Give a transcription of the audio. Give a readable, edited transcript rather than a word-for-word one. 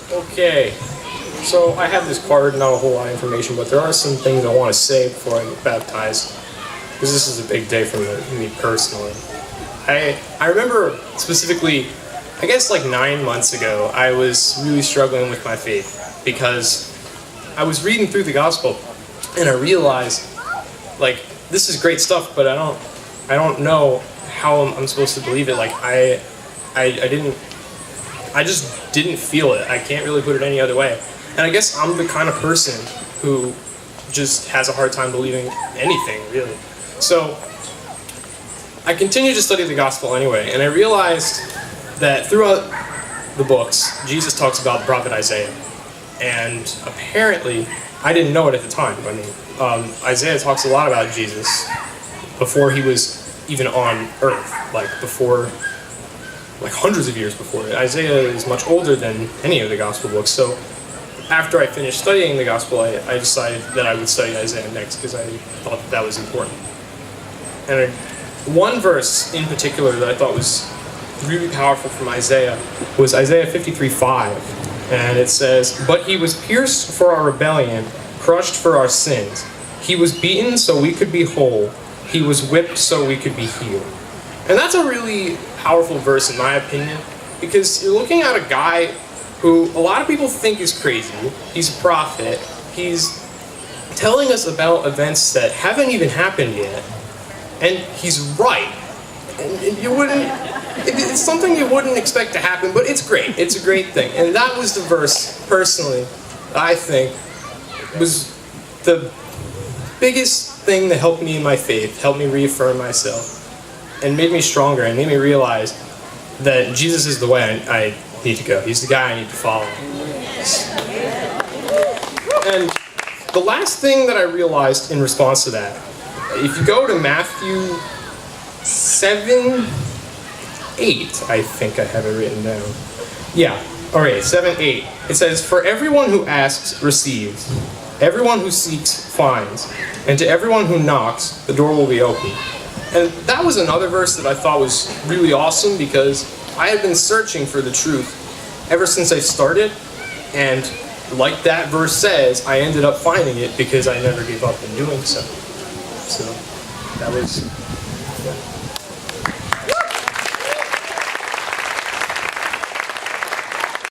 Okay, so I have this card, not a whole lot of information, but there are some things I want to say before I get baptized, because this is a big day for me personally. I remember specifically, I guess like 9 months ago, I was really struggling with my faith, because I was reading through the gospel, and I realized, like, this is great stuff, but I don't know how I'm supposed to believe it. Like, I just didn't feel it. I can't really put it any other way. And I guess I'm the kind of person who just has a hard time believing anything, really. So I continued to study the gospel anyway, and I realized that throughout the books, Jesus talks about the prophet Isaiah. And apparently, I didn't know it at the time. I mean, Isaiah talks a lot about Jesus before he was even on earth, like hundreds of years before. Isaiah is much older than any of the gospel books. So after I finished studying the gospel, I decided that I would study Isaiah next because I thought that was important. And one verse in particular that I thought was really powerful from Isaiah was Isaiah 53:5. And it says, "But he was pierced for our rebellion, crushed for our sins. He was beaten so we could be whole. He was whipped so we could be healed." And that's a really powerful verse in my opinion, because you're looking at a guy who a lot of people think is crazy. He's a prophet. He's telling us about events that haven't even happened yet. And he's right. And you wouldn't, it's something you wouldn't expect to happen, but it's great. It's a great thing. And that was the verse, personally, I think, was the biggest thing that helped me in my faith, helped me reaffirm myself, and made me stronger, and made me realize that Jesus is the way I need to go. He's the guy I need to follow. And the last thing that I realized in response to that, if you go to Matthew 7:8, I think I have it written down. Yeah, alright, 7:8. It says, "For everyone who asks receives, everyone who seeks finds, and to everyone who knocks, the door will be open." And that was another verse that I thought was really awesome, because I had been searching for the truth ever since I started, and like that verse says, I ended up finding it because I never gave up in doing so. So that was... Yeah.